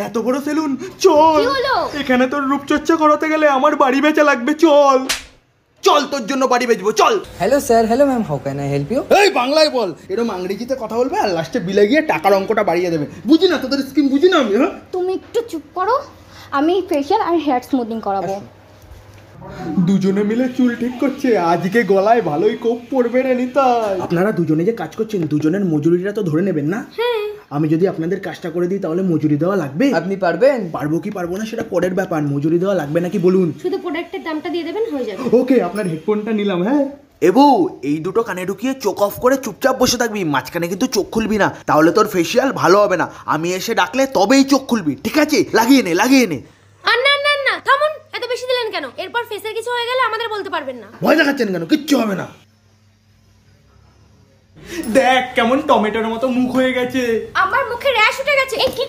এত বড় সেলুন, চল। এখানে তোর রূপচর্চা করাতে গেলে আমার বাড়ি বেচা লাগবে, চল চল, তোর জন্য বাড়ি বেচবো, চল। Hello sir, hello ma'am, how can I help you? এই বাংলায় বল, এরকম ইংরেজিতে কথা বলবে আর লাস্টে বিলে গিয়ে টাকার অঙ্কটা বাড়িয়ে দেবে। বুঝি না তোদের স্কিম, বুঝি না আমি। হ্যাঁ, তুমি একটু চুপ করো, আমি ফেশিয়াল আর হেয়ার স্মুথিং করাবো। দুজনে মিলে চুল ঠিক করছে, আজকে গলায় ভালোই কোপ পড়বে রে নিতাই। আপনারা দুজনে যে কাজ করছেন, দুজনের মজুরিটা তো ধরে নেবেন না? হ্যাঁ। আমি যদি আপনাদের কাজটা করে দিই তাহলে মজুরি দেওয়া লাগবে? আপনি পারবেন? পারবো কি পারবো না সেটা পরের ব্যাপার, মজুরি দেওয়া লাগবে নাকি বলুন? শুধু প্রোডাক্টের দামটা দিয়ে দেবেন, হয়ে যাবে। ওকে, আপনার হেডফোনটা নিলাম। হ্যাঁ এবু, এই দুটো কানে ঢুকিয়ে চোখ অফ করে চুপচাপ বসে থাকবি, মাঝখানে কিন্তু চোখ খুলবি না, তাহলে তোর ফেসিয়াল ভালো হবে না। আমি এসে ডাকলে তবেই চোখ খুলবি, ঠিক আছে? লাগিয়ে নে, লাগিয়ে নে। আর না না না, থামুন, এত বেশি দিলেন কেন? এরপর ফেসের কিছু হয়ে গেলে আমাদের বলতে পারবেন না। ভয় দেখাচ্ছেন কেন? কিচ্ছু হবে না। দেখ কেমন টমেটোর মতো মুখ হয়ে গেছে। আমার মুখে র্যাশ উঠে গেছে। এই কি